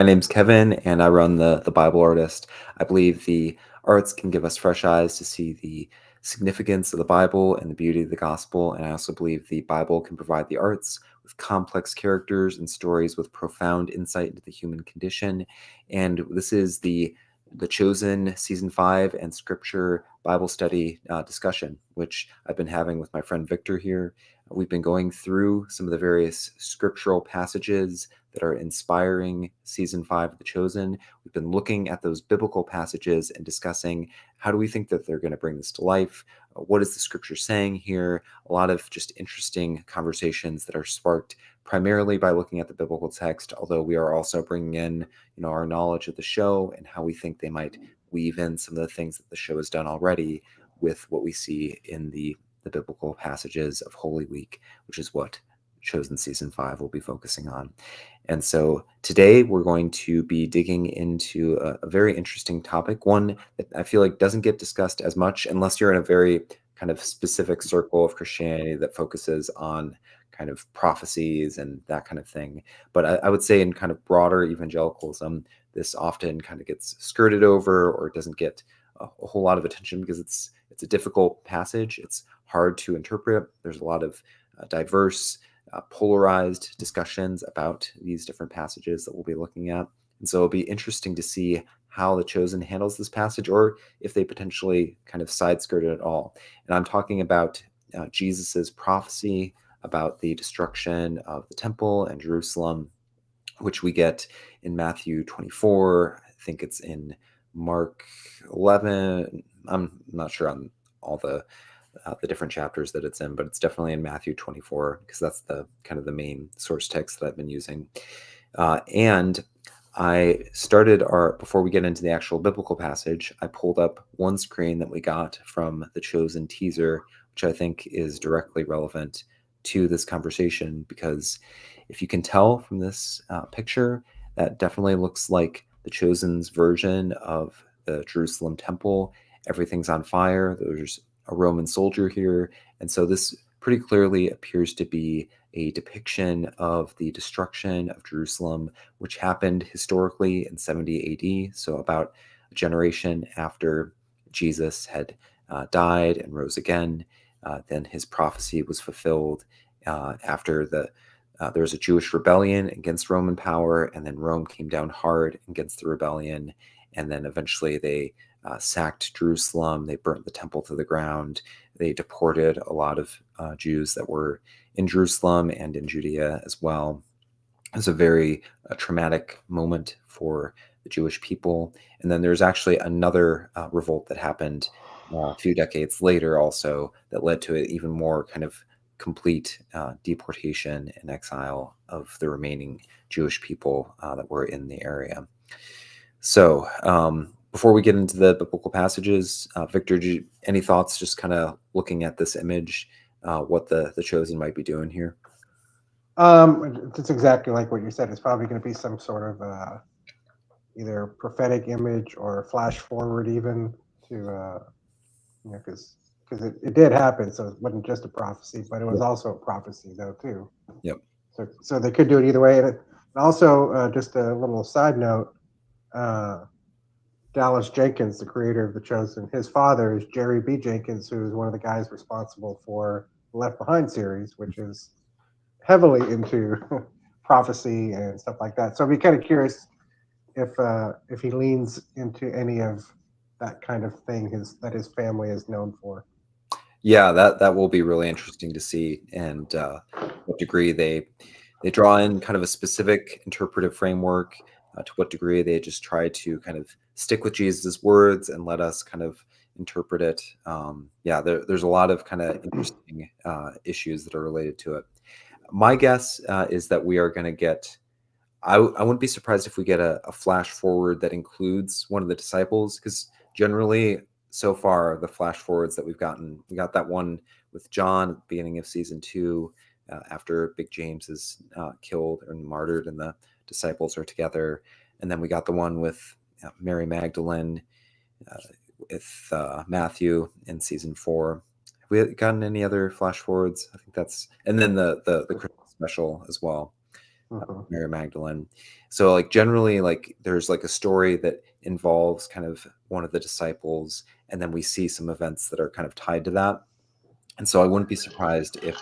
My name's Kevin, and I run the Bible Artist. I believe the arts can give us fresh eyes to see the significance of the Bible and the beauty of the gospel. And I also believe the Bible can provide the arts with complex characters and stories with profound insight into the human condition. And this is the Chosen Season 5 and Scripture Bible Study discussion, which I've been having with my friend Victor here. We've been going through some of the various scriptural passages that are inspiring Season 5 of The Chosen. We've been looking at those biblical passages and discussing how do we think that they're going to bring this to life? What is the scripture saying here? A lot of just interesting conversations that are sparked primarily by looking at the biblical text, although we are also bringing in our knowledge of the show and how we think they might weave in some of the things that the show has done already with what we see in the biblical passages of Holy Week, which is what Chosen Season 5 will be focusing on. And so today we're going to be digging into a very interesting topic, one that I feel like doesn't get discussed as much unless you're in a very kind of specific circle of Christianity that focuses on kind of prophecies and that kind of thing. But I would say in kind of broader evangelicalism, this often kind of gets skirted over or doesn't get a whole lot of attention because it's a difficult passage. It's hard to interpret. There's a lot of diverse, polarized discussions about these different passages that we'll be looking at. And so it'll be interesting to see how The Chosen handles this passage, or if they potentially kind of side skirt it at all. And I'm talking about Jesus's prophecy about the destruction of the temple and Jerusalem, which we get in Matthew 24. I think it's in Mark 11. I'm not sure on all the different chapters that it's in, but it's definitely in Matthew 24 because that's the kind of the main source text that I've been using. And I started before we get into the actual biblical passage, I pulled up one screen that we got from the Chosen teaser, which I think is directly relevant to this conversation, because if you can tell from this picture, that definitely looks like the Chosen's version of the Jerusalem temple. Everything's on fire. There's a Roman soldier here. And so this pretty clearly appears to be a depiction of the destruction of Jerusalem, which happened historically in 70 AD, so about a generation after Jesus had died and rose again. Then his prophecy was fulfilled after there was a Jewish rebellion against Roman power, and then Rome came down hard against the rebellion, and then eventually they sacked Jerusalem. They burnt the temple to the ground. They deported a lot of Jews that were in Jerusalem and in Judea as well. It was a very traumatic moment for the Jewish people. And then there's actually another revolt that happened a few decades later also that led to an even more kind of complete deportation and exile of the remaining Jewish people that were in the area. So before we get into the biblical passages, Victor, any thoughts just kind of looking at this image, what the Chosen might be doing here? It's exactly like what you said. It's probably going to be some sort of either prophetic image or flash forward, even to because it did happen, so it wasn't just a prophecy, but it was also a prophecy though too. Yep. So they could do it either way. And also, just a little side note, uh, Dallas Jenkins, the creator of The Chosen, his father is Jerry B. Jenkins, who is one of the guys responsible for the Left Behind series, which is heavily into prophecy and stuff like that. So I'd be kind of curious if he leans into any of that kind of thing that his family is known for. Yeah, that will be really interesting to see, and what degree they draw in kind of a specific interpretive framework, to what degree they just try to kind of stick with Jesus' words and let us kind of interpret it. Yeah, there's a lot of kind of interesting issues that are related to it. My guess is that we are going to get. I wouldn't be surprised if we get a flash forward that includes one of the disciples, because generally so far the flash forwards that we got that one with John at the beginning of season 2, after Big James is killed and martyred and the disciples are together, and then we got the one with Mary Magdalene, uh, with Matthew in season 4. Have we gotten any other flash forwards? I think that's, and then the Christmas special as well. Hmm. Mary Magdalene. So like generally like there's like a story that involves kind of one of the disciples, and then we see some events that are kind of tied to that. And so I wouldn't be surprised if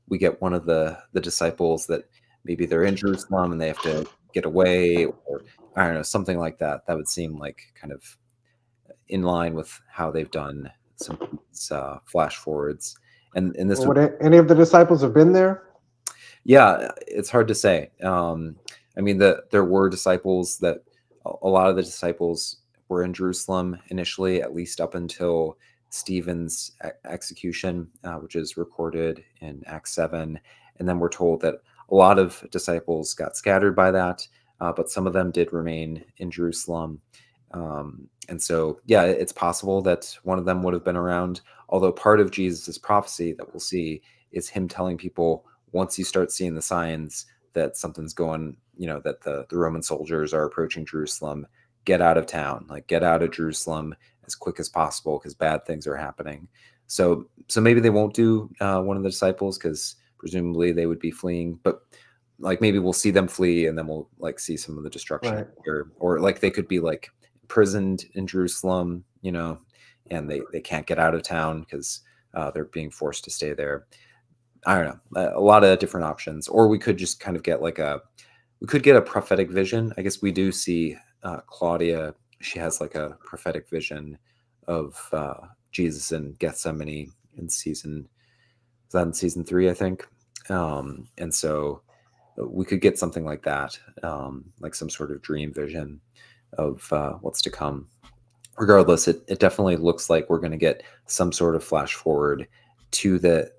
we get one of the disciples that maybe they're in Jerusalem and they have to get away, or I don't know, something like that. That would seem like kind of in line with how they've done some of these flash forwards. And this Well, would, would any of the disciples have been there? yeah, it's hard to say. I mean, there were disciples that a lot of the disciples were in Jerusalem initially, at least up until Stephen's execution, which is recorded in Acts 7. And then we're told that a lot of disciples got scattered by that, but some of them did remain in Jerusalem. And so, yeah, it's possible that one of them would have been around. Although part of Jesus's prophecy that we'll see is him telling people, once you start seeing the signs that something's going, that the Roman soldiers are approaching Jerusalem, get out of town, like get out of Jerusalem as quick as possible because bad things are happening. So maybe they won't do one of the disciples because presumably they would be fleeing, but like maybe we'll see them flee and then we'll like see some of the destruction Right. or like they could be like imprisoned in Jerusalem, and they can't get out of town because they're being forced to stay there. I don't know, a lot of different options. Or we could just kind of get we could get a prophetic vision. I guess we do see Claudia. She has like a prophetic vision of Jesus in Gethsemane in is that in season 3, I think. And so we could get something like that, like some sort of dream vision of what's to come. Regardless, it definitely looks like we're going to get some sort of flash forward to the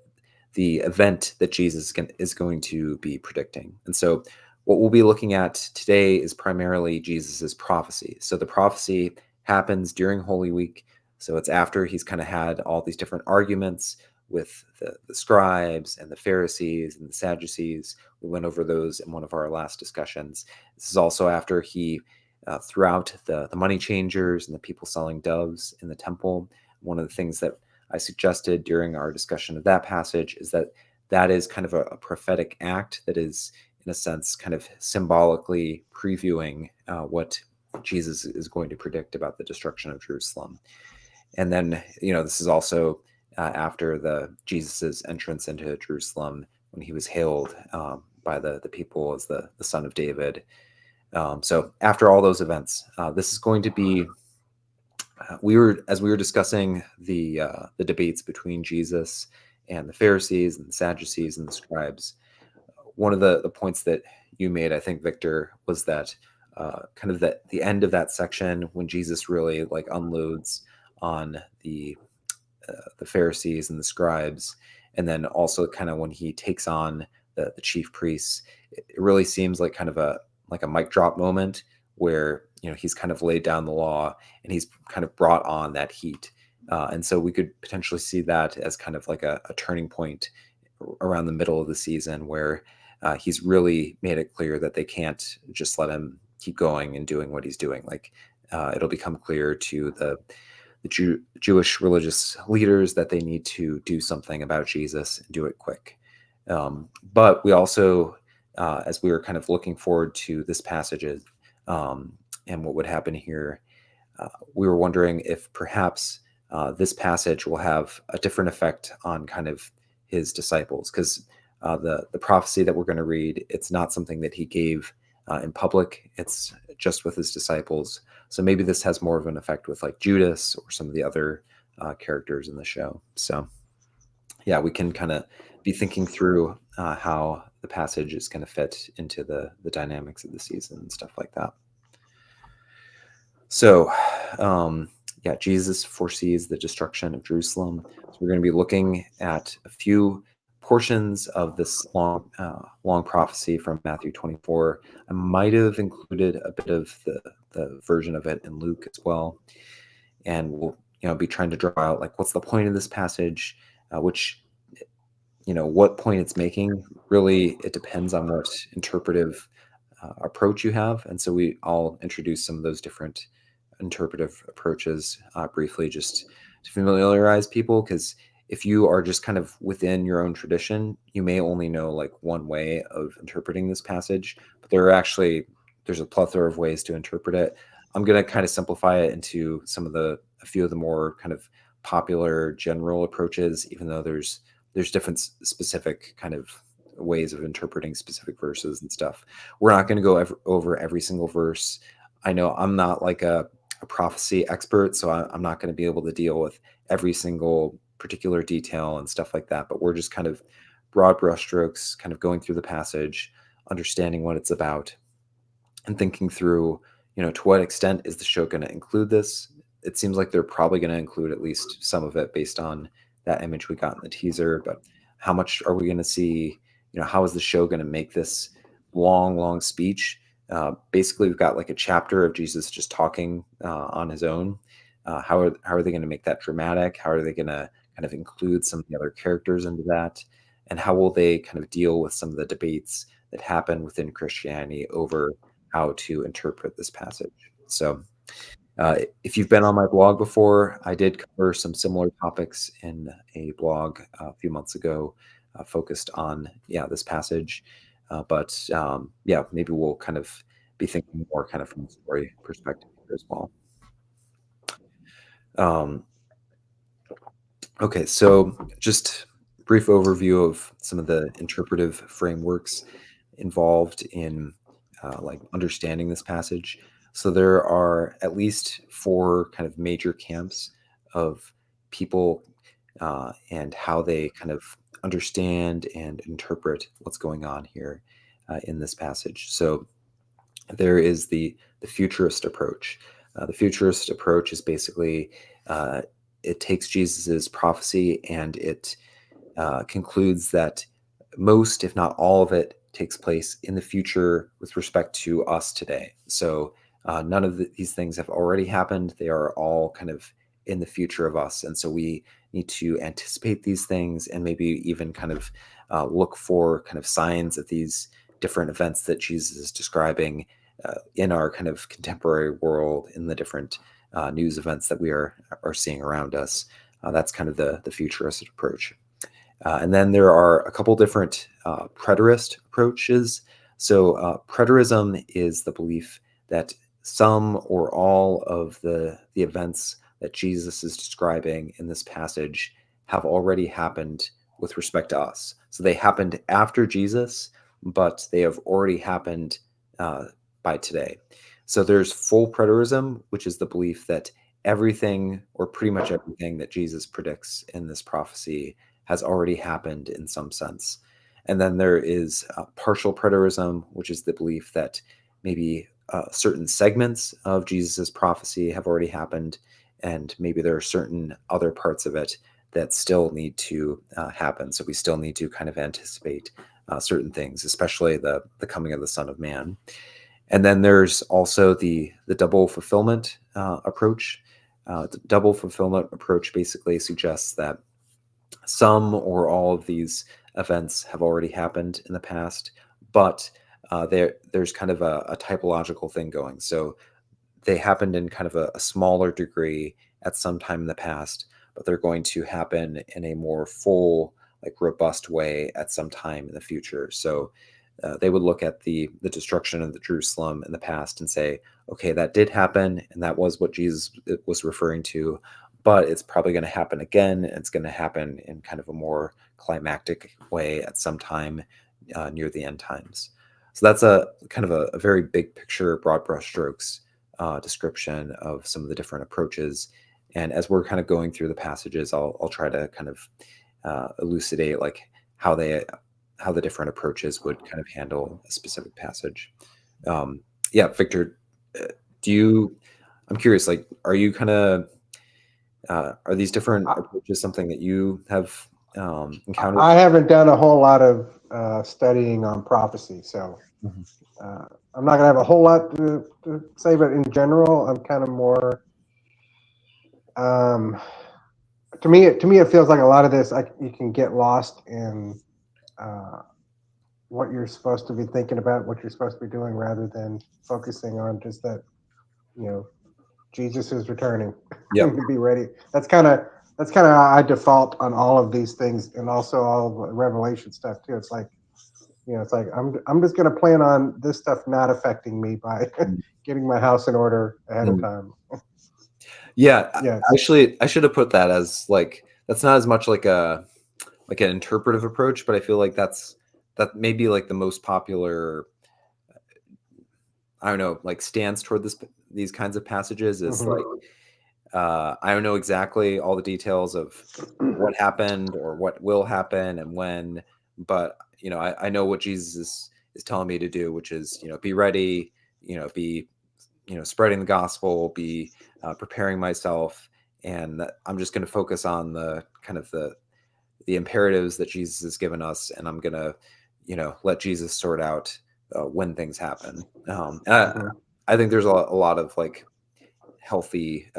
event that Jesus is going to be predicting. And so what we'll be looking at today is primarily Jesus's prophecy. So the prophecy happens during Holy Week. So it's after he's kind of had all these different arguments with the scribes and the Pharisees and the Sadducees. We went over those in one of our last discussions. This is also after he threw out the money changers and the people selling doves in the temple. One of the things that I suggested during our discussion of that passage is that that is kind of a prophetic act that is, in a sense, kind of symbolically previewing what Jesus is going to predict about the destruction of Jerusalem. And then, this is also after Jesus's entrance into Jerusalem when he was hailed by the people as the son of David. So after all those events, this is going to be as we were discussing the debates between Jesus and the Pharisees and the Sadducees and the scribes. One of the points that you made, I think, Victor, was that kind of the end of that section when Jesus really like unloads on the Pharisees and the scribes, and then also kind of when he takes on the chief priests, it really seems like kind of a mic drop moment where he's kind of laid down the law and he's kind of brought on that heat. And so we could potentially see that as kind of like a turning point around the middle of the season where he's really made it clear that they can't just let him keep going and doing what he's doing. Like it'll become clear to the Jewish religious leaders that they need to do something about Jesus and do it quick. But we also, as we were kind of looking forward to this passage and what would happen here, we were wondering if perhaps this passage will have a different effect on kind of his disciples, because the prophecy that we're going to read, it's not something that he gave in public. It's just with his disciples. So maybe this has more of an effect with like Judas or some of the other characters in the show. So yeah, we can kind of be thinking through how the passage is going to fit into the dynamics of the season and stuff like that. So yeah, Jesus foresees the destruction of Jerusalem. So we're going to be looking at a few portions of this long prophecy from Matthew 24. I might have included a bit of the version of it in Luke as well, and we'll be trying to draw out like what's the point of this passage, which what point it's making. Really, it depends on what interpretive approach you have, and so I'll introduce some of those different interpretive approaches briefly, just to familiarize people, because if you are just kind of within your own tradition, you may only know like one way of interpreting this passage, but there's a plethora of ways to interpret it. I'm going to kind of simplify it into a few of the more kind of popular general approaches, even though there's different specific kind of ways of interpreting specific verses and stuff. We're not going to go over every single verse. I know I'm not like a prophecy expert, so I'm not going to be able to deal with every single particular detail and stuff like that. But we're just kind of broad brushstrokes, kind of going through the passage, understanding what it's about, and thinking through, to what extent is the show going to include this? It seems like they're probably going to include at least some of it based on that image we got in the teaser. But how much are we going to see? How is the show going to make this long speech? Basically, we've got like a chapter of Jesus just talking on his own. How are they going to make that dramatic? How are they going to kind of include some of the other characters into that? And how will they kind of deal with some of the debates that happen within Christianity over how to interpret this passage? So if you've been on my blog before, I did cover some similar topics in a blog a few months ago focused on, this passage. Maybe we'll kind of be thinking more kind of from a story perspective here as well. Okay, so just brief overview of some of the interpretive frameworks involved in like understanding this passage. So there are at least 4 kind of major camps of people and how they kind of understand and interpret what's going on here in this passage. So there is the futurist approach. The futurist approach is basically it takes Jesus's prophecy and it concludes that most, if not all of it, takes place in the future with respect to us today. So none of these things have already happened. They are all kind of in the future of us. And so we need to anticipate these things and maybe even kind of look for kind of signs of these different events that Jesus is describing in our kind of contemporary world, in the different news events that we are seeing around us. That's kind of the futurist approach. And then there are a couple different preterist approaches. So preterism is the belief that some or all of the events that Jesus is describing in this passage have already happened with respect to us. So they happened after Jesus, but they have already happened by today. So there's full preterism, which is the belief that everything, or pretty much everything, that Jesus predicts in this prophecy has already happened in some sense. And then there is partial preterism, which is the belief that maybe certain segments of Jesus's prophecy have already happened, and maybe there are certain other parts of it that still need to happen. So we still need to kind of anticipate certain things, especially the coming of the Son of Man. And then there's also the double fulfillment approach. The double fulfillment approach basically suggests that some or all of these events have already happened in the past, but there's kind of a typological thing going. So they happened in kind of a smaller degree at some time in the past, but they're going to happen in a more full, like robust way at some time in the future. So they would look at the destruction of the Jerusalem in the past and say, okay, that did happen, and that was what Jesus was referring to, but it's probably going to happen again, and it's going to happen in kind of a more climactic way at some time near the end times. So that's a kind of a very big picture, broad brushstrokes description of some of the different approaches. And as we're kind of going through the passages, I'll try to kind of elucidate like how the different approaches would kind of handle a specific passage. Victor, I'm curious, like, are you kind of, are these different approaches something that you have encountered? I haven't done a whole lot of studying on prophecy, so I'm not going to have a whole lot to say, but in general, I'm kind of more, to me, it feels like a lot of this, you can get lost in what you're supposed to be thinking about, what you're supposed to be doing, rather than focusing on just that, Jesus is returning. Yeah. To be ready. That's kind of that's kind of how I default on all of these things, and also all the Revelation stuff too. It's like, it's like I'm just gonna plan on this stuff not affecting me by Mm. getting my house in order ahead of Mm. time. Yeah, Yes. actually, I should have put that as like that's not as much like an interpretive approach, but I feel like that may be like the most popular. I don't know, like stance toward these kinds of passages is Hmm. like I don't know exactly all the details of what happened or what will happen and when, but I know what Jesus is telling me to do, which is be ready, be spreading the gospel, be preparing myself, and that I'm just going to focus on the kind of the imperatives that Jesus has given us, and I'm going to let Jesus sort out when things happen. And Hmm. I think there's a lot of like healthy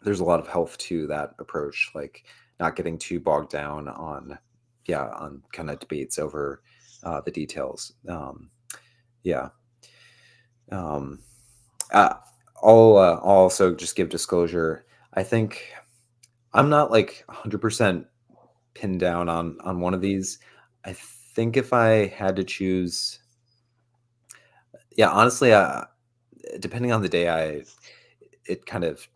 there's a lot of health to that approach, like not getting too bogged down on on kind of debates over the details. Yeah um uh, I'll also just give disclosure. I think I'm not like 100% pinned down on one of these. I think if I had to choose, yeah, honestly, depending on the day, it kind of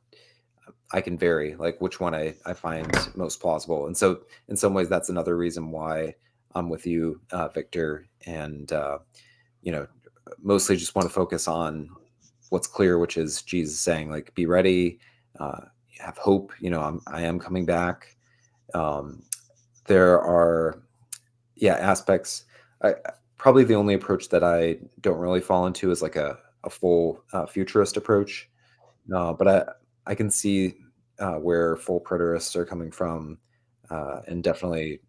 I can vary like which one I find most plausible. And so in some ways that's another reason why I'm with you, Victor, and you know, mostly just want to focus on what's clear, which is Jesus saying like, be ready, uh, have hope, I am coming back. Um, there are, aspects. Probably the only approach that I don't really fall into is like a full futurist approach. But I can see where full preterists are coming from, and definitely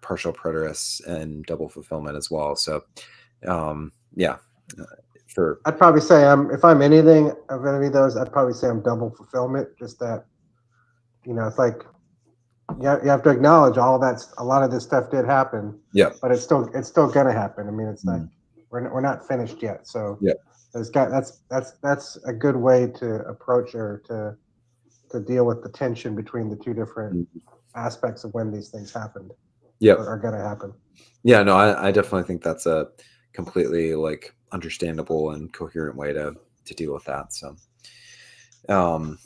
partial preterists and double fulfillment as well. So, yeah, uh, for I'd probably say if I'm anything of any of those, I'd probably say I'm double fulfillment. Just that, it's like you have to acknowledge all that. A lot of this stuff did happen, yeah, but it's still gonna happen. I mean, it's like mm, we're not finished yet. So yeah, that's a good way to approach or to deal with the tension between the two different mm, aspects of when these things happened yeah, or are gonna happen. yeah. No, I definitely think that's a completely like understandable and coherent way to deal with that. So, um,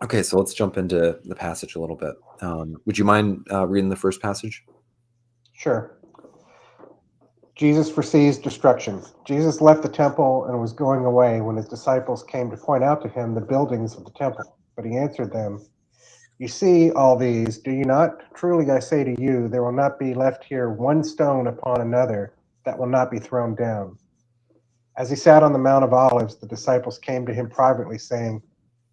okay, so let's jump into the passage a little bit. Would you mind reading the first passage? Sure. Jesus foresees destruction. Jesus left the temple and was going away when his disciples came to point out to him the buildings of the temple. But he answered them, "You see all these, do you not? Truly I say to you, there will not be left here one stone upon another that will not be thrown down." As he sat on the Mount of Olives, the disciples came to him privately, saying,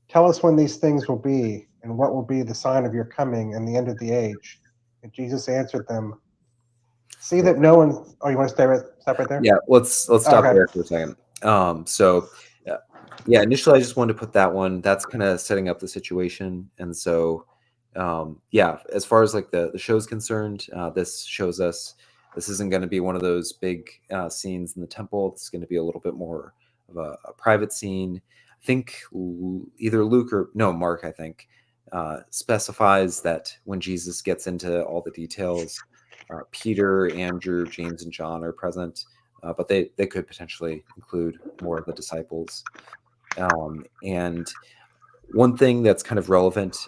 "Tell us when these things will be, and what will be the sign of your coming and the end of the age." And Jesus answered them, "See that no one." Oh, you want to stop right there? Yeah, let's stop Okay. there for a second. So uh, yeah, initially I just wanted to put that one. That's kind of setting up the situation, and so yeah, as far as like the show's concerned, this shows us this isn't going to be one of those big scenes in the temple. It's going to be a little bit more of a private scene. I think either Luke or no Mark, I think, specifies that when Jesus gets into all the details. Peter, Andrew, James, and John are present, but they could potentially include more of the disciples. And one thing that's kind of relevant,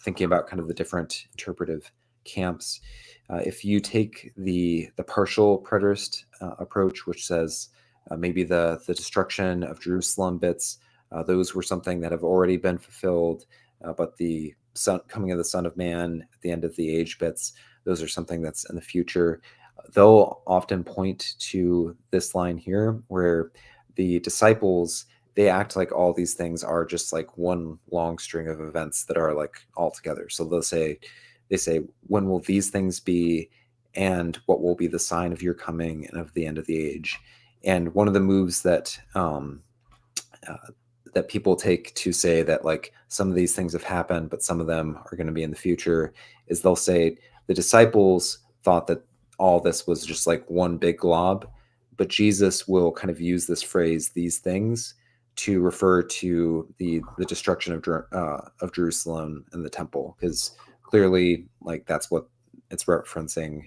thinking about kind of the different interpretive camps, if you take the partial preterist approach, which says maybe the destruction of Jerusalem bits, those were something that have already been fulfilled, but the coming of the Son of Man at the end of the age bits, those are something that's in the future. They'll often point to this line here where the disciples they act like all these things are just like one long string of events that are like all together. So they say, when will these things be? And what will be the sign of your coming and of the end of the age? And one of the moves uh, that people take to say that like some of these things have happened, but some of them are going to be in the future is they'll say the disciples thought that all this was just like one big glob, but Jesus will kind of use this phrase, these things, to refer to the destruction of Jerusalem and the temple, because clearly, like, that's what it's referencing.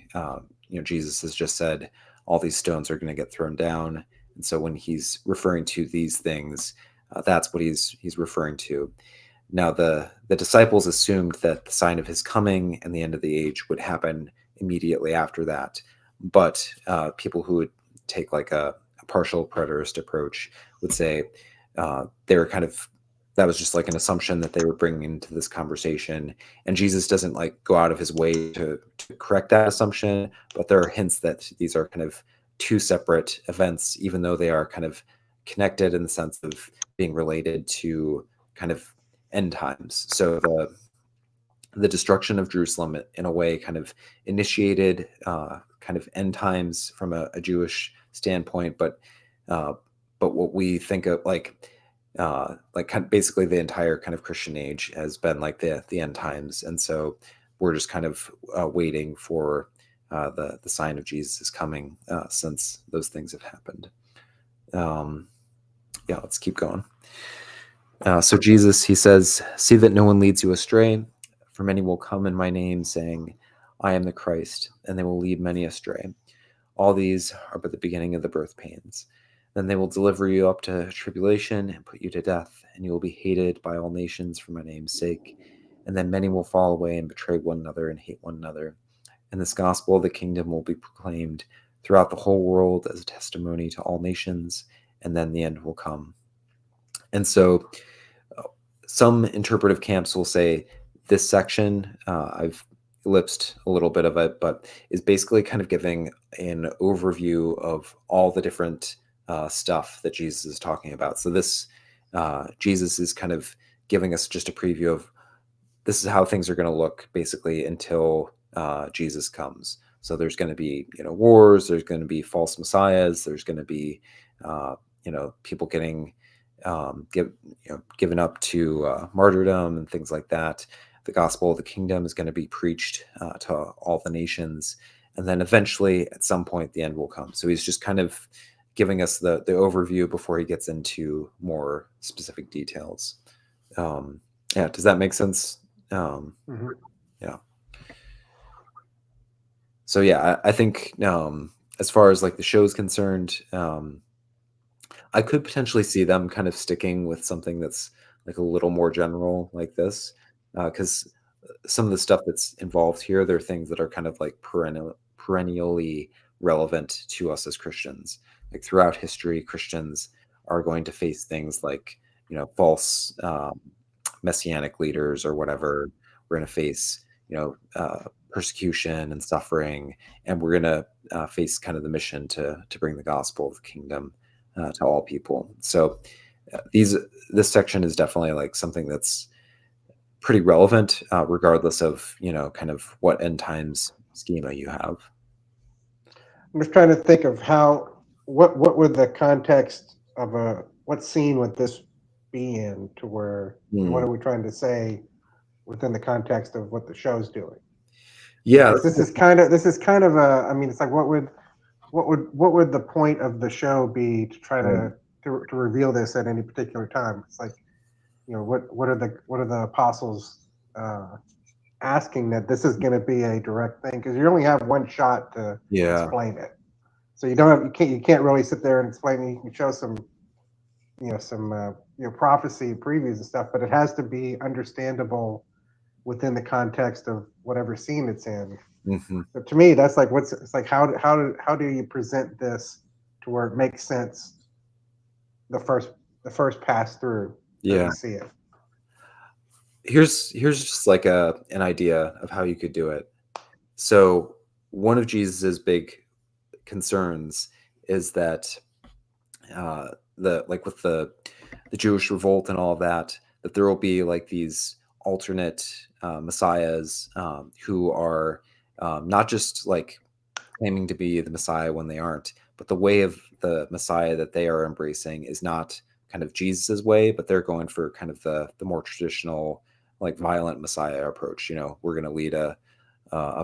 Jesus has just said all these stones are going to get thrown down, and so when he's referring to these things, that's what he's referring to. Now, the disciples assumed that the sign of his coming and the end of the age would happen immediately after that, but people who would take like a partial preterist approach would say they were kind of, that was just like an assumption that they were bringing into this conversation, and Jesus doesn't like go out of his way to correct that assumption, but there are hints that these are kind of two separate events, even though they are kind of connected in the sense of being related to kind of end times. So the destruction of Jerusalem in a way kind of initiated kind of end times from a Jewish standpoint, but what we think of like kind of basically the entire kind of Christian age has been like the end times, and so we're just kind of waiting for the sign of Jesus is coming, since those things have happened. Yeah, let's keep going. So Jesus, he says, "See that no one leads you astray, for many will come in my name, saying, 'I am the Christ,' and they will lead many astray. All these are but the beginning of the birth pains. Then they will deliver you up to tribulation and put you to death, and you will be hated by all nations for my name's sake. And then many will fall away and betray one another and hate one another. And this gospel of the kingdom will be proclaimed throughout the whole world as a testimony to all nations, and then the end will come." And so some interpretive camps will say this section, I've ellipsed a little bit of it, but is basically kind of giving an overview of all the different stuff that Jesus is talking about. So this, Jesus is kind of giving us just a preview of this is how things are going to look basically until Jesus comes. So there's going to be, wars, there's going to be false messiahs, there's going to be, people getting given up to martyrdom and things like that. The gospel of the kingdom is going to be preached to all the nations, and then eventually, at some point, the end will come. So he's just kind of giving us the overview before he gets into more specific details. Yeah, does that make sense? Yeah. So yeah, I think as far as like the show is concerned, I could potentially see them kind of sticking with something that's like a little more general like this, because some of the stuff that's involved here, there are things that are kind of like perennially relevant to us as Christians. Like throughout history, Christians are going to face things like, false messianic leaders or whatever. We're going to face, persecution and suffering, and we're going to face kind of the mission to bring the gospel of the kingdom to all people. So this section is definitely like something that's pretty relevant, regardless of kind of what end times schema you have. I'm just trying to think of what would the context of what scene would this be in, to where what are we trying to say within the context of what the show's doing? Yeah, because this is kind of a, I mean, it's like what would the point of the show be to try to reveal this at any particular time? It's like, what are the apostles asking that this is going to be a direct thing, because you only have one shot to explain it, so you can't really sit there and explain it. You can show some prophecy previews and stuff, but it has to be understandable within the context of whatever scene it's in. But to me, that's like it's like how do you present this to where it makes sense the first pass through that we see it. Here's just like an idea of how you could do it. So one of Jesus's big concerns is that with the Jewish revolt and all of that there will be like these alternate messiahs who are not just like claiming to be the Messiah when they aren't, but the way of the Messiah that they are embracing is not kind of Jesus's way, but they're going for kind of the more traditional, like violent Messiah approach. We're going to lead a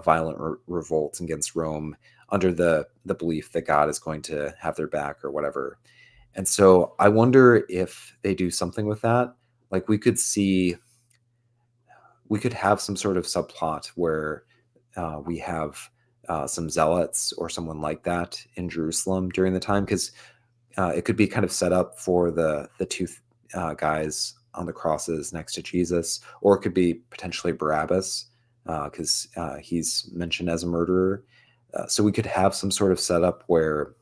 violent revolt against Rome under the belief that God is going to have their back or whatever. And so I wonder if they do something with that. Like we could have some sort of subplot where we have some zealots or someone like that in Jerusalem during the time, because it could be kind of set up for the two guys on the crosses next to Jesus, or it could be potentially Barabbas, because he's mentioned as a murderer. So we could have some sort of setup where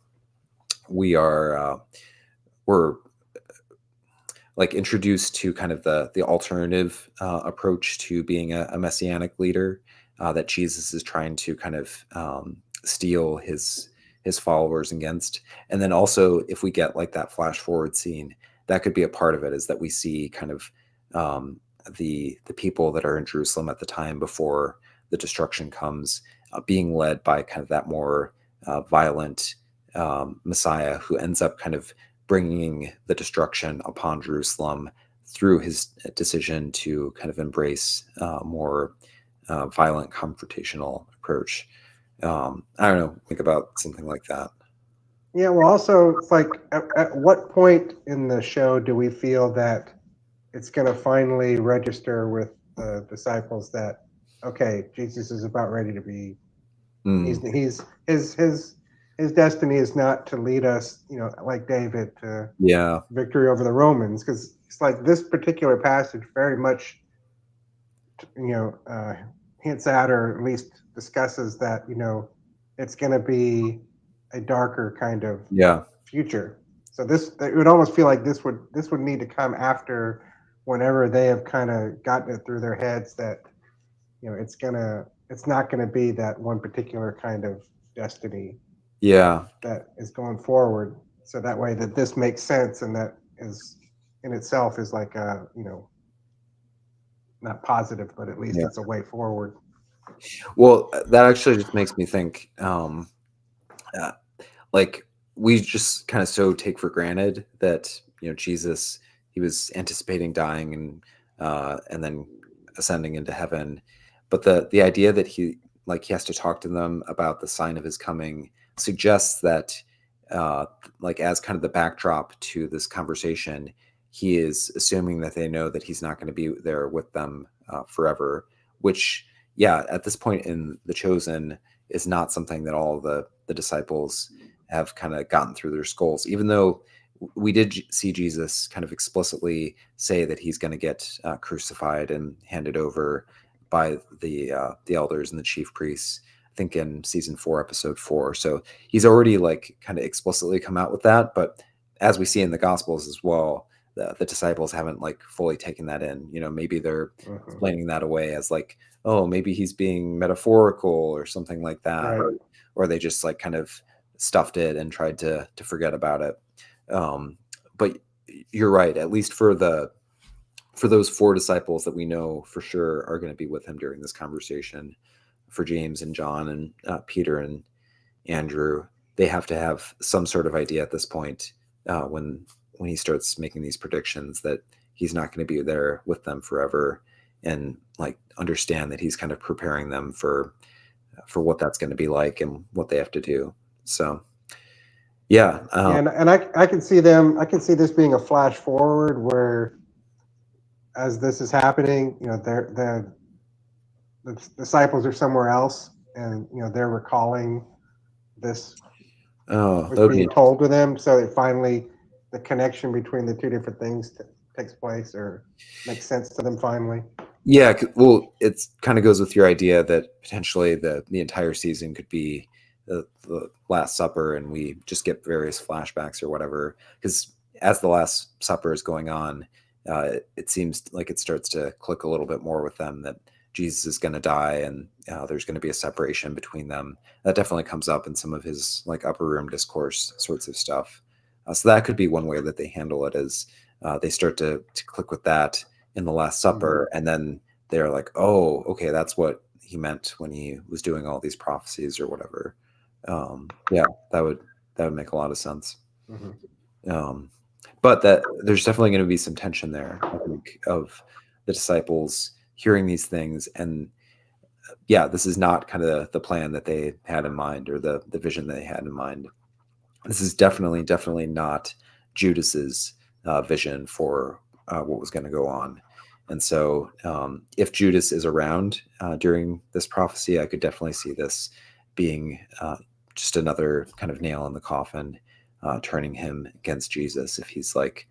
we're like introduced to kind of the alternative approach to being a messianic leader, that Jesus is trying to kind of steal his followers against. And then also, if we get like that flash forward scene, that could be a part of it, is that we see kind of the people that are in Jerusalem at the time before the destruction comes, being led by kind of that more violent Messiah, who ends up kind of bringing the destruction upon Jerusalem through his decision to kind of embrace more violent confrontational approach. I don't know, think about something like that. Yeah, well, also, it's like, at what point in the show do we feel that it's going to finally register with the disciples that, okay, Jesus is about ready to be, he's Mm, he's his destiny is not to lead us, like David, to yeah, victory over the Romans, because it's like this particular passage very much, hints at, or at least discusses that, it's going to be a darker kind of yeah, future. So this, it would almost feel like this would need to come after, whenever they have kind of gotten it through their heads that, it's not gonna be that one particular kind of destiny yeah, that is going forward. So that way, that this makes sense, and that is in itself is like a, not positive, but at least yeah. it's a way forward. Well, that actually just makes me think, uh, like we just kind of so take for granted that Jesus, he was anticipating dying and then ascending into heaven, but the idea that he has to talk to them about the sign of his coming suggests that uh like as kind of the backdrop to this conversation, he is assuming that they know that he's not going to be there with them forever, which, yeah, at this point in The Chosen, is not something that all the disciples have kind of gotten through their skulls, even though we did see Jesus kind of explicitly say that he's going to get crucified and handed over by the elders and the chief priests. I think in season 4, episode 4. So he's already like kind of explicitly come out with that. But as we see in the Gospels as well, the disciples haven't like fully taken that in. Maybe they're Mhm. explaining that away as like, oh, maybe he's being metaphorical or something like that, Right. or they just like kind of stuffed it and tried to forget about it. But you're right. At least for those 4 disciples that we know for sure are going to be with him during this conversation, for James and John and Peter and Andrew, they have to have some sort of idea at this point, when he starts making these predictions, that he's not going to be there with them forever, and like understand that he's kind of preparing them for what that's going to be like and what they have to do. So yeah, Yeah, and I can see them. I can see this being a flash forward where, as this is happening, the disciples are somewhere else, and they're recalling this oh, was that would be being told to them, so it finally, the connection between the two different things takes place, or makes sense to them finally. Yeah, well, it's kind of goes with your idea that potentially the entire season could be the Last Supper, and we just get various flashbacks or whatever. Because as the Last Supper is going on, it seems like it starts to click a little bit more with them that Jesus is going to die, and there's going to be a separation between them. That definitely comes up in some of his like upper room discourse sorts of stuff. So that could be one way that they handle it, is they start to click with that in the Last Mm-hmm. Supper, and then they're like, oh, okay, that's what he meant when he was doing all these prophecies or whatever. Yeah, that would make a lot of sense. Mm-hmm. Um, but that there's definitely going to be some tension there, I think, of the disciples hearing these things, and yeah, this is not kind of the plan that they had in mind, or the vision that they had in mind. This is definitely not Judas's vision for what was going to go on. And so if Judas is around during this prophecy, I could definitely see this being just another kind of nail in the coffin, turning him against Jesus. If he's like,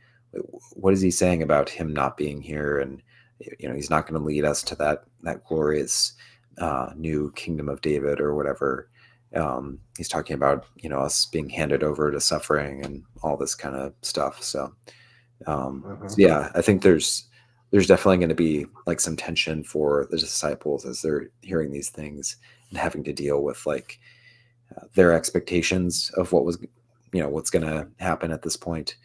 what is he saying about him not being here? And, he's not going to lead us to that glorious new kingdom of David or whatever. He's talking about, us being handed over to suffering and all this kind of stuff. So yeah, I think there's definitely going to be like some tension for the disciples as they're hearing these things and having to deal with like their expectations of what's going to happen at this point.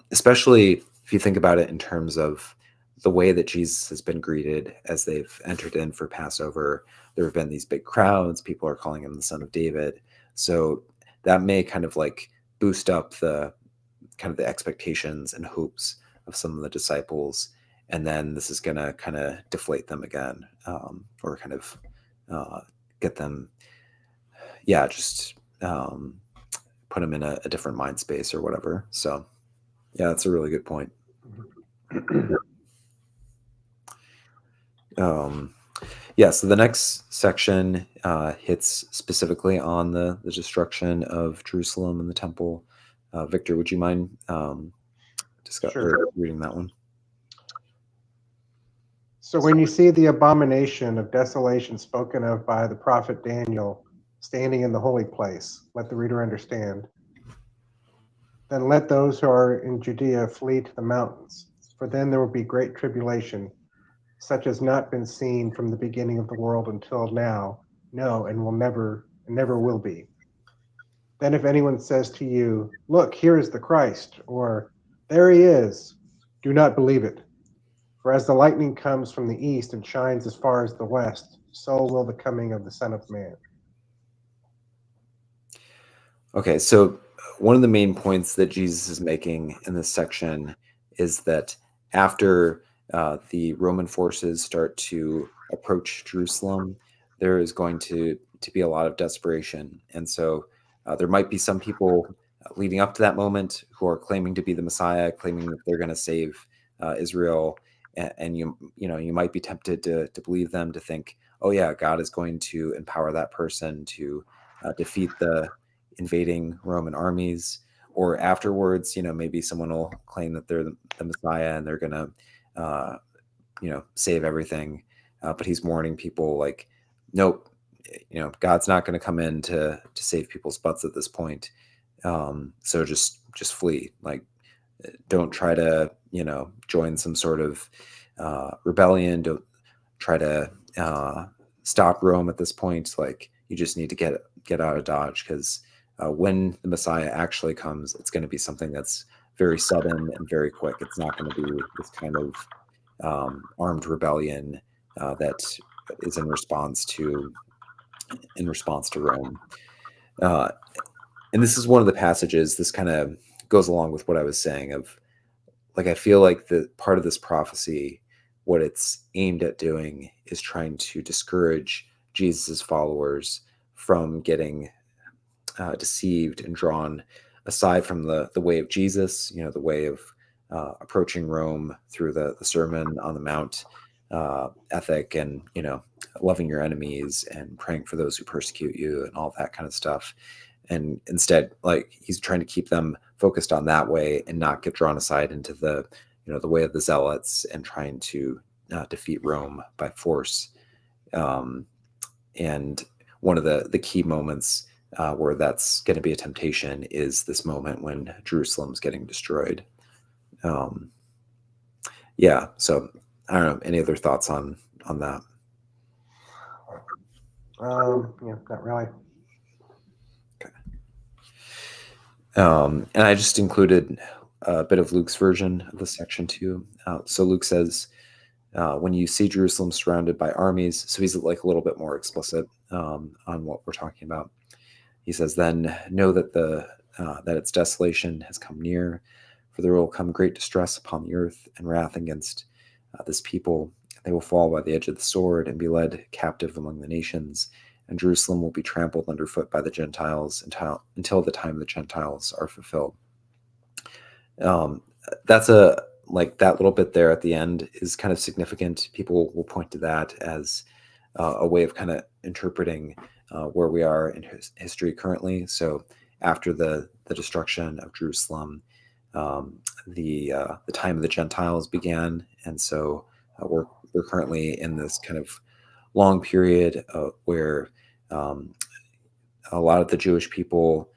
Especially if you think about it in terms of the way that Jesus has been greeted as they've entered in for Passover. There have been these big crowds. People are calling him the Son of David. So that may kind of like boost up the kind of the expectations and hopes of some of the disciples. And then this is going to kind of deflate them again, or kind of get them, just put them in a different mind space or whatever. So yeah, that's a really good point. So the next section hits specifically on the destruction of Jerusalem and the temple. Victor, would you mind reading that one? So when you see the abomination of desolation spoken of by the prophet Daniel standing in the holy place, let the reader understand. Then let those who are in Judea flee to the mountains, for then there will be great tribulation, such as not been seen from the beginning of the world until now, no, and never will be. Then if anyone says to you, look, here is the Christ, or there he is, do not believe it. For as the lightning comes from the east and shines as far as the west, so will the coming of the Son of Man. Okay, so one of the main points that Jesus is making in this section is that after the Roman forces start to approach Jerusalem, there is going to be a lot of desperation. And so there might be some people leading up to that moment who are claiming to be the Messiah, claiming that they're going to save Israel. And you might be tempted to believe them, to think, oh yeah, God is going to empower that person to defeat the invading Roman armies. Or afterwards, maybe someone will claim that they're the Messiah and they're going to, save everything. But he's warning people like, nope, God's not going to come in to save people's butts at this point. So just flee. Like, don't try to, join some sort of rebellion. Don't try to stop Rome at this point. Like, you just need to get out of Dodge, because when the Messiah actually comes, it's going to be something that's very sudden and very quick. It's not going to be this kind of armed rebellion that is in response to Rome. And this is one of the passages, this kind of goes along with what I was saying of, like, I feel like the part of this prophecy, what it's aimed at doing is trying to discourage Jesus's followers from getting deceived and drawn aside from the way of Jesus, the way of approaching Rome through the Sermon on the Mount ethic, and, loving your enemies and praying for those who persecute you and all that kind of stuff. And instead, like, he's trying to keep them focused on that way and not get drawn aside into the way of the zealots and trying to defeat Rome by force. And one of the key moments where that's going to be a temptation is this moment when Jerusalem's getting destroyed. So I don't know. Any other thoughts on that? Not really. Okay. And I just included a bit of Luke's version of the section too. So Luke says, when you see Jerusalem surrounded by armies, so he's like a little bit more explicit on what we're talking about. He says, then know that that its desolation has come near, for there will come great distress upon the earth and wrath against this people. They will fall by the edge of the sword and be led captive among the nations, and Jerusalem will be trampled underfoot by the Gentiles until the time the Gentiles are fulfilled. Um, that's a like that little bit there at the end is kind of significant. People will point to that as a way of kind of interpreting where we are in history currently. So after the destruction of Jerusalem, the time of the Gentiles began, and so we're currently in this kind of long period where um, a lot of the Jewish people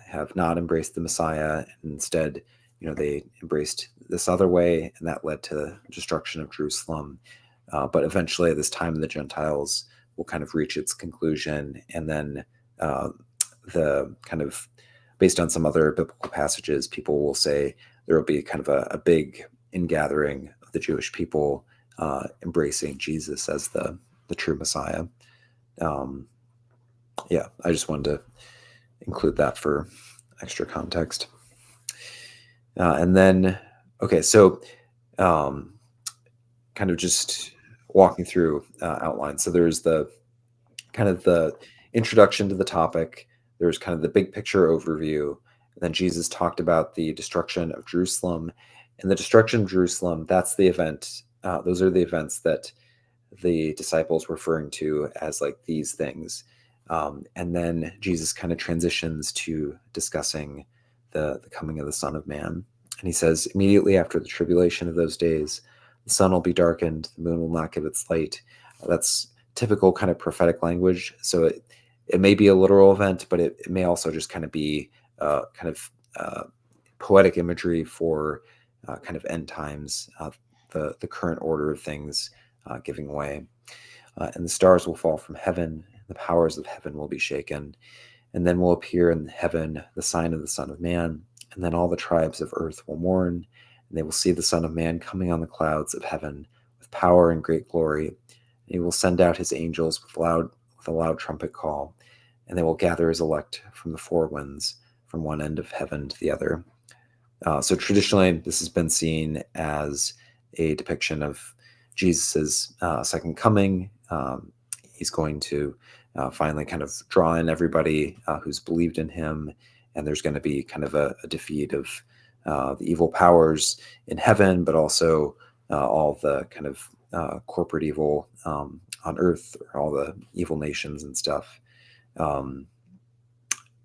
have not embraced the Messiah, and instead, they embraced this other way, and that led to the destruction of Jerusalem. But eventually, this time of the Gentiles will kind of reach its conclusion, and then uh, the kind of based on some other biblical passages, people will say there will be kind of a big ingathering of the Jewish people embracing Jesus as the true Messiah. Um, yeah, I just wanted to include that for extra context. And then, okay, so um, kind of just walking through outlines. So there's the kind of the introduction to the topic. There's kind of the big picture overview. And then Jesus talked about the destruction of Jerusalem. And the destruction of Jerusalem, that's the event. Those are the events that the disciples referring to as like these things. And then Jesus kind of transitions to discussing the coming of the Son of Man. And he says, immediately after the tribulation of those days, the sun will be darkened, the moon will not give its light. That's typical kind of prophetic language. So it may be a literal event, but it may also just kind of be kind of poetic imagery for kind of end times, the current order of things giving way. And the stars will fall from heaven, the powers of heaven will be shaken, and then will appear in heaven the sign of the Son of Man, and then all the tribes of earth will mourn, and they will see the Son of Man coming on the clouds of heaven with power and great glory. And he will send out his angels with a loud trumpet call, and they will gather his elect from the four winds, from one end of heaven to the other. So traditionally, this has been seen as a depiction of Jesus's second coming. He's going to finally kind of draw in everybody who's believed in him, and there's going to be kind of a defeat of the evil powers in heaven, but also all the kind of corporate evil on earth, or all the evil nations and stuff.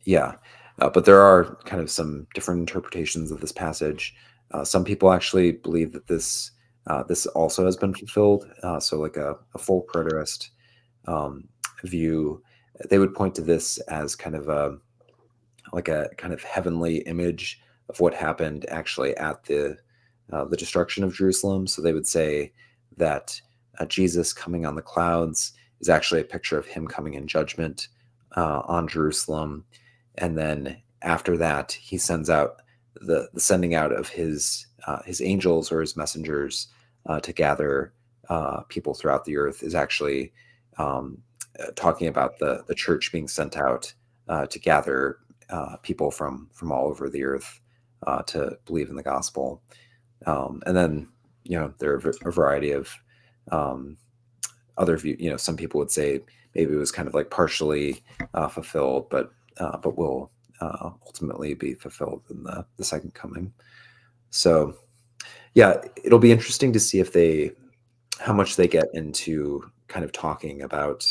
Yeah. But there are kind of some different interpretations of this passage. Some people actually believe that this also has been fulfilled. So like a full preterist view, they would point to this as kind of a kind of heavenly image of what happened actually at the destruction of Jerusalem. So they would say that Jesus coming on the clouds is actually a picture of him coming in judgment on Jerusalem. And then after that, he sends out the sending out of his angels or his messengers to gather people throughout the earth is actually talking about the church being sent out to gather people from all over the earth to believe in the gospel. And then there are a variety of other view. Some people would say maybe it was kind of like partially fulfilled, but will ultimately be fulfilled in the second coming. So yeah, it'll be interesting to see how much they get into kind of talking about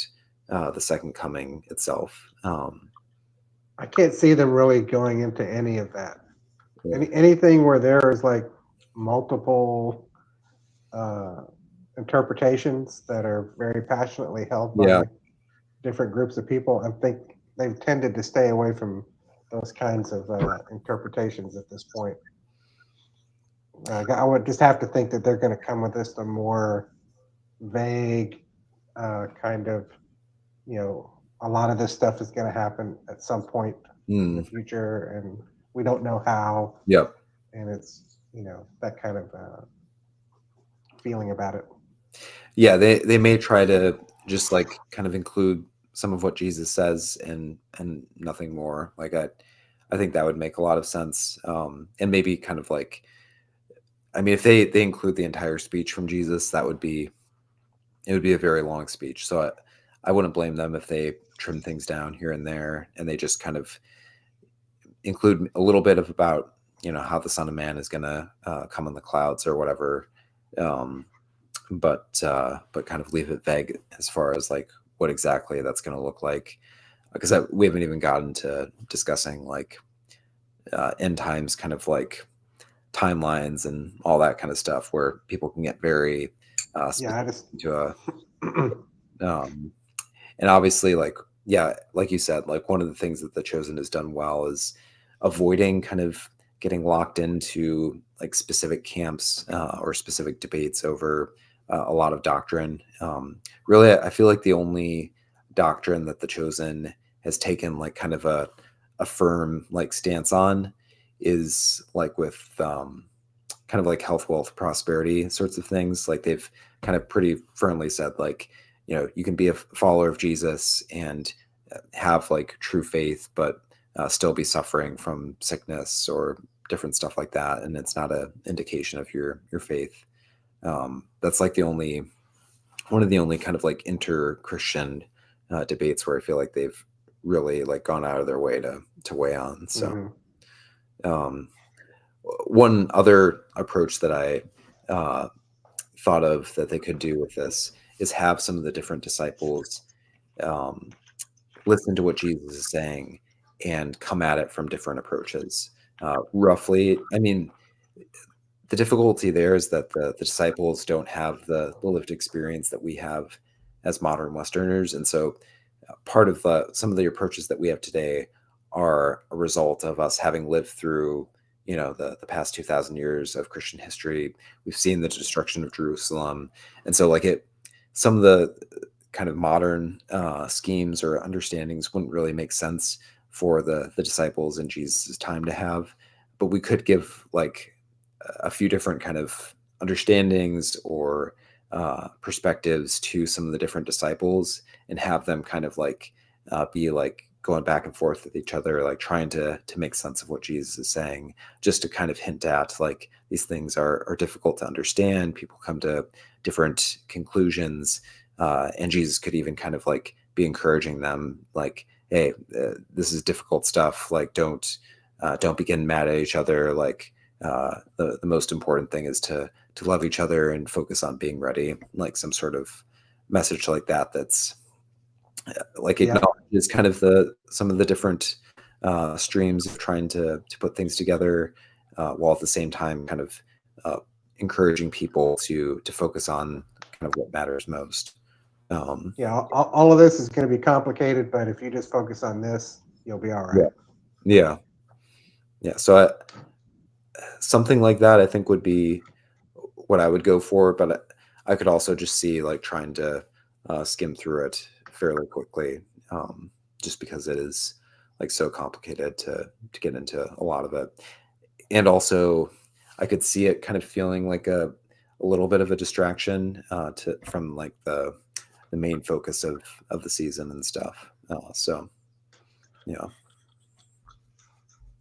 the second coming itself. I can't see them really going into any of that. Yeah. Anything where there is like multiple uh, interpretations that are very passionately held Yeah. by different groups of people. I think they've tended to stay away from those kinds of interpretations at this point. I would just have to think that they're going to come with just a more vague kind of, a lot of this stuff is going to happen at some point in the future, and we don't know how. Yep. And it's, that kind of feeling about it. Yeah, they may try to just like kind of include some of what Jesus says and nothing more. Like I think that would make a lot of sense. And maybe kind of like, I mean, if they include the entire speech from Jesus, it would be a very long speech. So I wouldn't blame them if they trim things down here and there, and they just kind of include a little bit of about how the Son of Man is going to come in the clouds or whatever. Um, but kind of leave it vague as far as like what exactly that's going to look like, because we haven't even gotten to discussing like end times kind of like timelines and all that kind of stuff where people can get very Yeah, I specific just into a um, and obviously like yeah, like you said, like one of the things that the Chosen has done well is avoiding kind of getting locked into like specific camps or specific debates over a lot of doctrine. Really, I feel like the only doctrine that the Chosen has taken like kind of a firm like stance on is like with kind of like health, wealth, prosperity sorts of things. Like they've kind of pretty firmly said like, you can be a follower of Jesus and have like true faith, but still be suffering from sickness or different stuff like that, and it's not an indication of your faith. That's like the only one of the only kind of like inter-Christian debates where I feel like they've really like gone out of their way to weigh on. So mhm. um, one other approach that I uh, thought of that they could do with this is have some of the different disciples um, listen to what Jesus is saying and come at it from different approaches. Roughly, I mean, the difficulty there is that the disciples don't have the lived experience that we have as modern Westerners, and so part of some of the approaches that we have today are a result of us having lived through the past 2,000 years of Christian history. We've seen the destruction of Jerusalem, and so like some of the kind of modern schemes or understandings wouldn't really make sense for the disciples in Jesus' time to have, but we could give like a few different kind of understandings or perspectives to some of the different disciples and have them kind of like be like going back and forth with each other, like trying to make sense of what Jesus is saying, just to kind of hint at like these things are difficult to understand. People come to different conclusions, and Jesus could even kind of like be encouraging them, like, "Hey, this is difficult stuff. Like, don't be getting mad at each other. Like, the most important thing is to love each other and focus on being ready," like some sort of message like that that's like Yeah, acknowledges kind of the some of the different streams of trying to put things together, while at the same time kind of uh, encouraging people to focus on kind of what matters most. um, yeah. All of this is going to be complicated, but if you just focus on this, you'll be all yeah, right. yeah, yeah. So something like that I think would be what I would go for, but I could also just see like trying to skim through it fairly quickly, um, just because it is like so complicated to get into a lot of it. And also, I could see it kind of feeling like a little bit of a distraction to from like the main focus of the season and stuff. So yeah,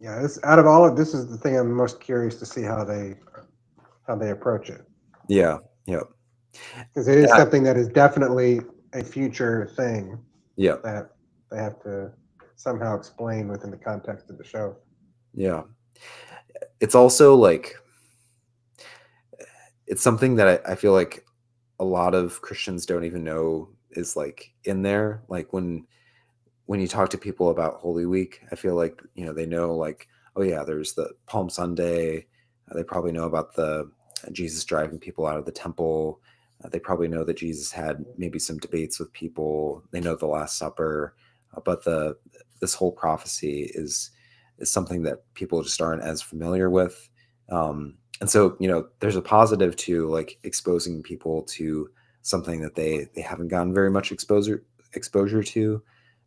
Yeah, this out of all of this is the thing I'm most curious to see how they approach it, yeah, yeah, because it is yeah, something that is definitely a future thing yeah, that they have to somehow explain within the context of the show. yeah. It's also like it's something that I feel like a lot of Christians don't even know is like in there. Like when you talk to people about Holy Week, I feel like they know like, oh yeah, there's the Palm Sunday. They probably know about the Jesus driving people out of the temple. They probably know that Jesus had maybe some debates with people. They know the Last Supper, but the this whole prophecy is something that people just aren't as familiar with. And so there's a positive to like exposing people to something that they haven't gotten very much exposure to,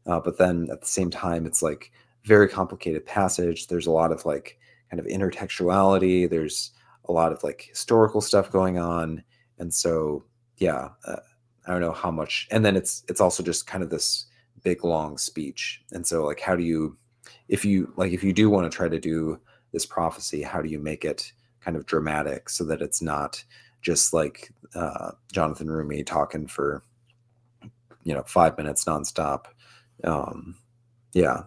but then at the same time it's like very complicated passage. There's a lot of like kind of intertextuality. There's a lot of like historical stuff going on, and so yeah, I don't know how much. And then it's also just kind of this big long speech, and so like how do you, if you do want to try to do this prophecy, how do you make it kind of dramatic so that it's not just like Jonathan Rumi talking for 5 minutes nonstop. um yeah,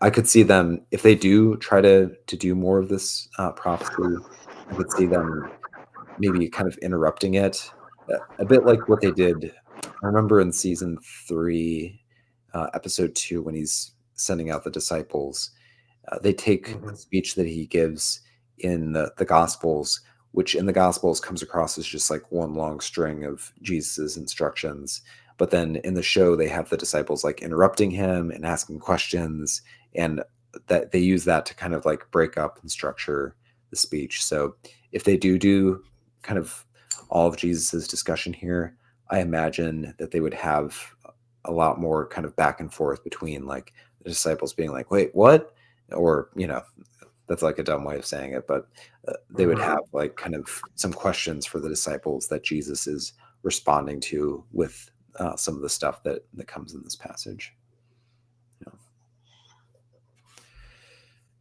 I could see them if they do try to do more of this prophecy. I could see them maybe kind of interrupting it, a bit like what they did. I remember in season 3, episode 2, when he's sending out the disciples, they take the Hmm. speech that he gives in the Gospels, which in the Gospels comes across as just like one long string of Jesus's instructions. But then in the show, they have the disciples like interrupting him and asking questions, and that they use that to kind of like break up and structure the speech. So if they do kind of all of Jesus's discussion here, I imagine that they would have a lot more kind of back and forth between like the disciples being like, "Wait, what?" Or that's like a dumb way of saying it, but they would Hmm. have like kind of some questions for the disciples that Jesus is responding to with some of the stuff that comes in this passage. You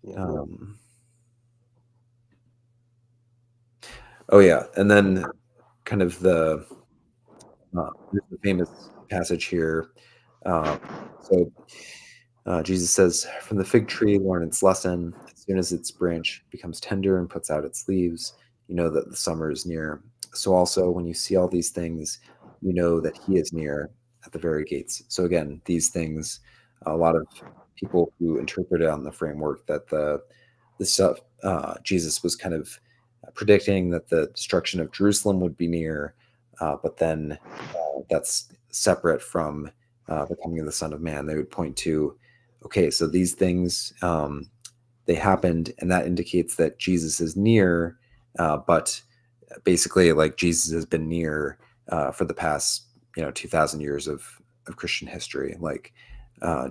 Yeah. Um, oh yeah, and then kind of there's the famous passage here. Um, so Jesus says, "From the fig tree, learn its lesson. As soon as its branch becomes tender and puts out its leaves, you know that the summer is near. So also, when you see all these things, you know that He is near at the very gates." So again, these things, a lot of people who interpret it on the framework that the stuff Jesus was kind of predicting that the destruction of Jerusalem would be near, but then that's separate from the coming of the Son of Man. They would point to, okay, so these things they happened, and that indicates that Jesus is near. But basically, like Jesus has been near for the past 2,000 years of Christian history. Like uh,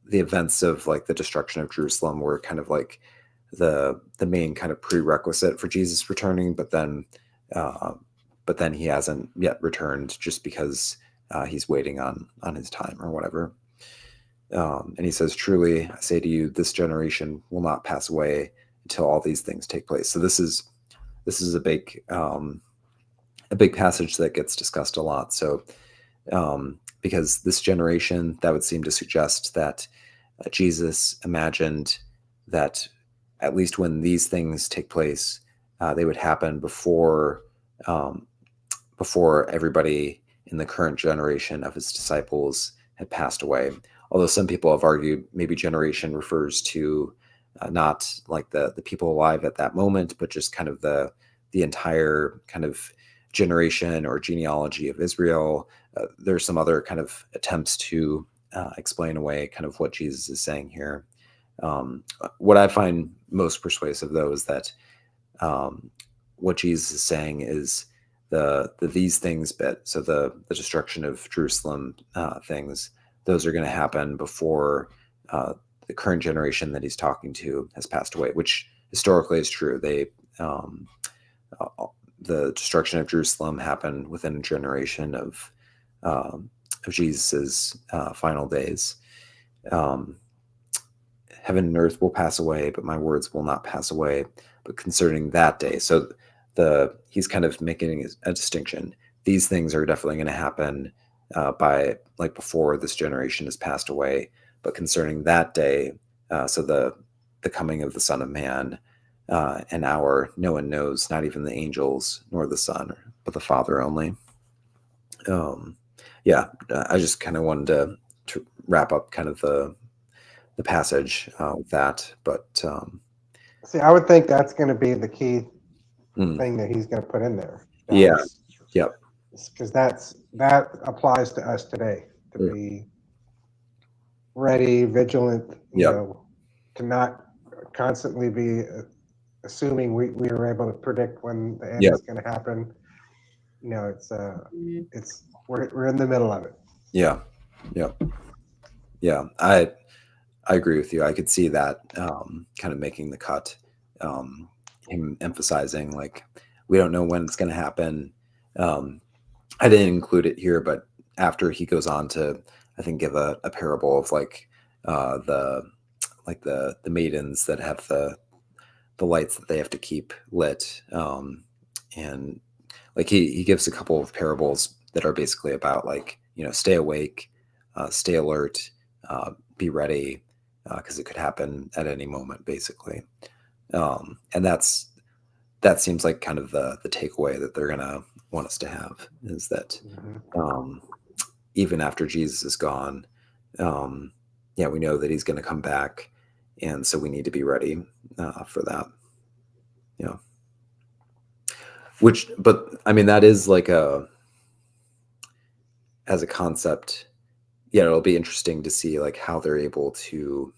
the events of like the destruction of Jerusalem were kind of like the main kind of prerequisite for Jesus returning, uh, but then he hasn't yet returned just because he's waiting on his time or whatever. And he says, "Truly, I say to you, this generation will not pass away until all these things take place." So this is a big passage that gets discussed a lot. So because this generation, that would seem to suggest that Jesus imagined that at least when these things take place, they would happen um, before everybody in the current generation of his disciples had passed away. Although some people have argued maybe generation refers to not like the people alive at that moment, but just kind of the entire kind of generation or genealogy of Israel. There's some other kind of attempts to explain away kind of what Jesus is saying here. What I find most persuasive, though, is that um, what Jesus is saying is the these things bit. So the destruction of Jerusalem things, those are going to happen before the current generation that he's talking to has passed away, which historically is true. Um, uh, the destruction of Jerusalem happened within a generation of Jesus's final days. Um, Heaven and earth will pass away, but my words will not pass away. But concerning that day, so he's kind of making a distinction. These things are definitely going to happen by like before this generation has passed away. But concerning that day, so the coming of the Son of Man, an hour no one knows, not even the angels nor the Son, but the Father only. Um, yeah, I just kind of wanted to wrap up kind of the passage with that. But See, I would think that's going to be the key mm, thing that he's going to put in there, yeah, Dallas, yep, because that applies to us today to mm, be ready, vigilant, yep, to not constantly be assuming we are able to predict when the end yep, is going to happen. It's we're in the middle of it. yeah, yep, yeah. I agree with you. I could see that kind of making the cut. Him emphasizing like we don't know when it's going to happen. Um, I didn't include it here, but after he goes on to, I think, give a parable of like the the maidens that have the lights that they have to keep lit, and like he gives a couple of parables that are basically about like stay awake, stay alert, be ready. because it could happen at any moment, basically. And that seems like kind of the takeaway that they're gonna want us to have, is that Hmm. um, even after Jesus is gone, um, yeah, we know that he's going to come back, and so we need to be ready for that. Yeah, but I mean, that is like as a concept. Yeah, it'll be interesting to see like how they're able to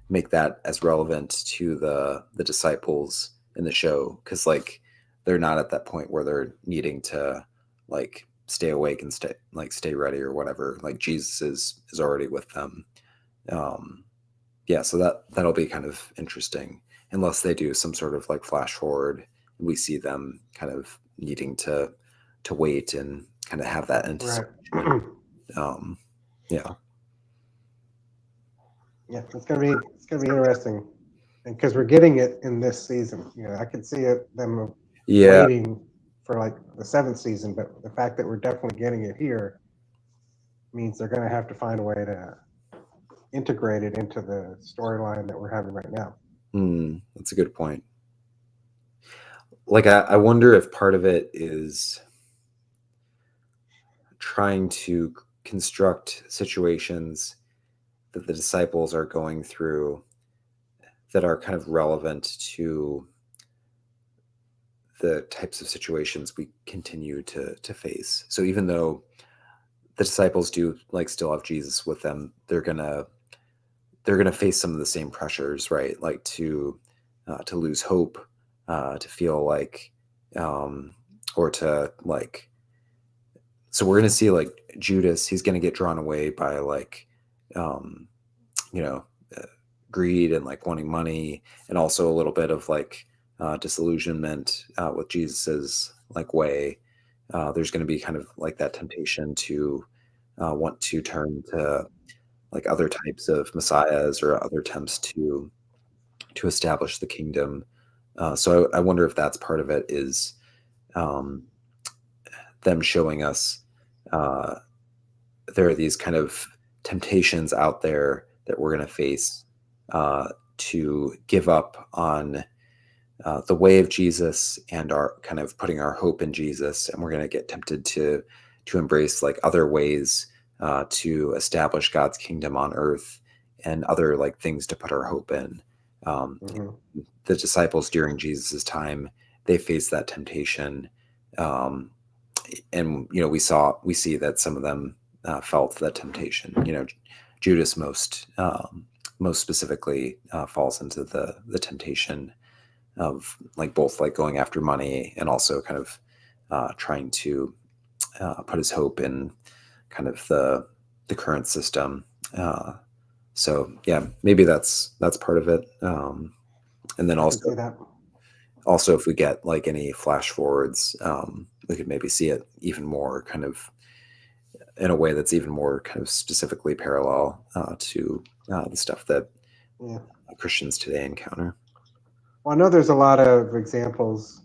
make that as relevant to the disciples in the show, because like they're not at that point where they're needing to like stay awake and stay ready or whatever. Like Jesus is already with them. um yeah, so that'll be kind of interesting, unless they do some sort of like flash forward and we see them kind of needing to wait and kind of have that Right. anticipation. um yeah. Yeah, it's gonna be interesting, and because we're getting it in this season, I could see them Yeah. waiting for like the seventh season, but the fact that we're definitely getting it here means they're gonna have to find a way to integrate it into the storyline that we're having right now. That's a good point. Like I wonder if part of it is trying to construct situations that the disciples are going through that are kind of relevant to the types of situations we continue to face. So even though the disciples do like still have Jesus with them, they're gonna face some of the same pressures, right? Like to lose hope, to feel like, um, or to like. So we're gonna see like Judas. He's gonna get drawn away by like, um, you know, uh, greed and like wanting money, and also a little bit of like disillusionment with Jesus's like way. There's going to be kind of like that temptation to want to turn to like other types of messiahs or other attempts to establish the kingdom. So I wonder if that's part of it, is um, them showing us uh, there are these kind of temptations out there that we're going to face, uh, to give up on the way of Jesus and our kind of putting our hope in Jesus, and we're going to get tempted to embrace like other ways to establish God's kingdom on earth, and other like things to put our hope in. Um, Hmm. the disciples during Jesus's time, they faced that temptation, um, and we see that some of them felt that temptation. Judas most specifically falls into the temptation of like both like going after money and also kind of trying to put his hope in kind of the current system. Uh, so yeah, maybe that's part of it. And then I can also see that. also if we get like any flash forwards, we could maybe see it even more kind of in a way that's even more kind of specifically parallel to the stuff that Yeah. Christians today encounter. Well, I know there's a lot of examples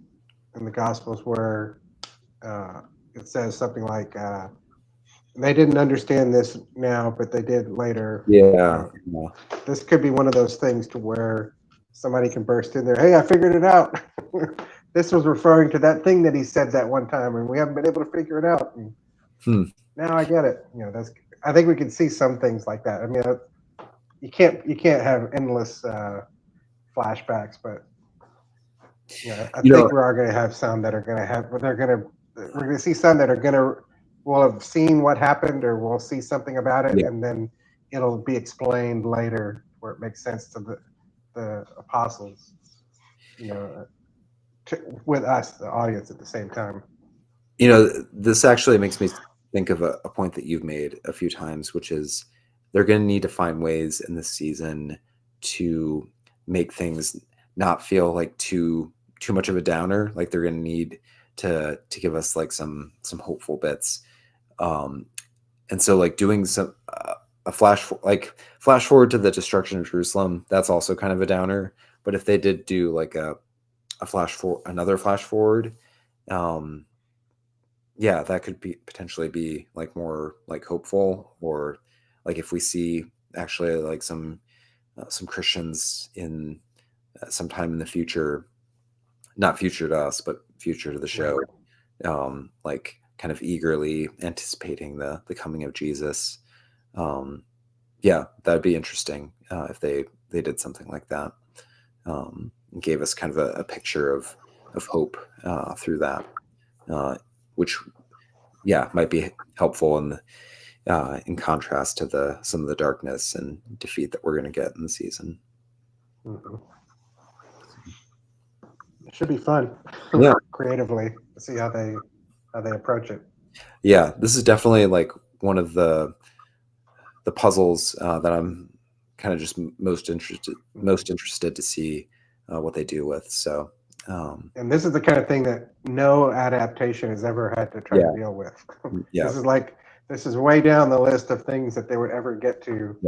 in the Gospels where uh, it says something like, "They didn't understand this now, but they did later." Yeah, yeah, This could be one of those things to where somebody can burst in there. Hey, I figured it out. This was referring to that thing that he said that one time, and we haven't been able to figure it out. And hmm. now I get it. That's. I think we can see some things like that. I mean, you can't have endless flashbacks, but I You know, think we are going to have some that are going to have. We're going to see some that are going to. We'll have seen what happened, or we'll see something about it, yeah. and then it'll be explained later where it makes sense to the apostles. You know, with us, the audience, at the same time. This actually makes me think of a point that you've made a few times, which is they're going to need to find ways in this season to make things not feel like too much of a downer. Like they're going to need to give us like some hopeful bits. Um, and so like doing some a flash forward to the destruction of Jerusalem, that's also kind of a downer. But if they did do like another flash forward, um, yeah, that could be potentially be like more like hopeful, or like if we see actually like some some Christians in sometime in the future, not future to us, but future to the show, like kind of eagerly anticipating the coming of Jesus. Yeah, that'd be interesting if they did something like that. And gave us kind of a picture of hope through that, which might be helpful in contrast to some of the darkness and defeat that we're going to get in the season. Mm-hmm. It should be fun, creatively, to see how they approach it. Yeah, this is definitely like one of the puzzles that I'm kind of just most interested to see what they do with. So, and this is the kind of thing that no adaptation has ever had to try to deal with. Yeah, this is way down the list of things that they would ever get to,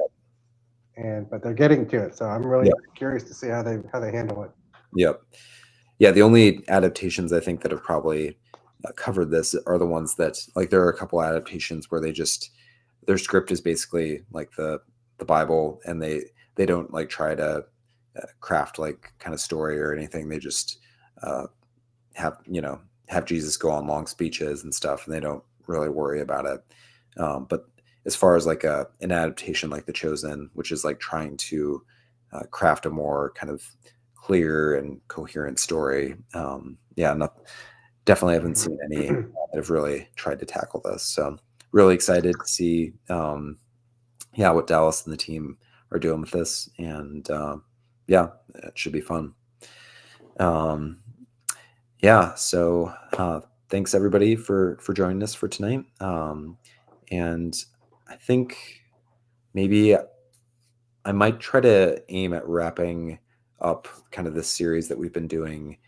but they're getting to it. So I'm really curious to see how they handle it. Yep. Yeah, the only adaptations I think that have probably covered this are the ones that, like, there are a couple adaptations where their script is basically like the Bible, and they don't like try to craft like kind of story or anything. They just have Jesus go on long speeches and stuff, and they don't really worry about it. But as far as like an adaptation like The Chosen, which is like trying to craft a more kind of clear and coherent story, definitely haven't seen any that have really tried to tackle this. So really excited to see what Dallas and the team are doing with this, and it should be fun. So thanks everybody for joining us for tonight, and I think maybe I might try to aim at wrapping up kind of this series that we've been doing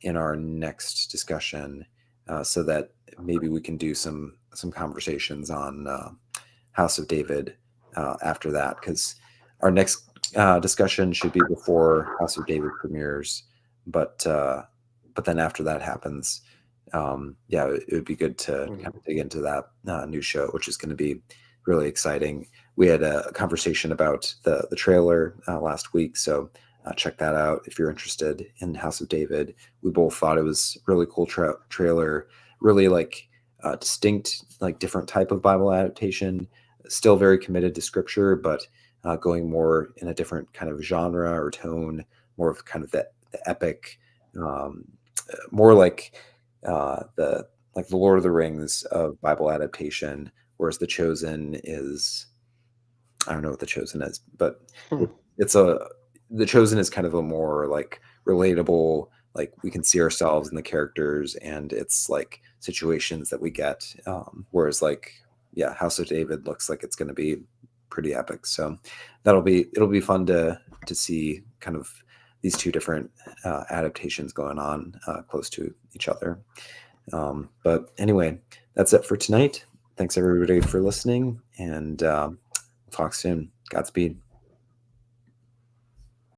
in our next discussion, so that maybe we can do some conversations on House of David after that, because our next discussion should be before House of David premieres, but then after that happens, it would be good to kind of dig into that new show, which is going to be really exciting. We had a conversation about the trailer last week, so check that out if you're interested in House of David. We both thought it was really cool trailer, really like distinct, like different type of Bible adaptation, still very committed to scripture, but going more in a different kind of genre or tone, more of kind of the epic, more like the Lord of the Rings of Bible adaptation, whereas The Chosen is, I don't know what The Chosen is, but The Chosen is kind of a more like relatable, like we can see ourselves in the characters, and it's like situations that we get, whereas like House of David looks like it's going to be pretty epic. So it'll be fun to see kind of these two different adaptations going on close to each other. But anyway, that's it for tonight. Thanks everybody for listening, and we'll talk soon. Godspeed.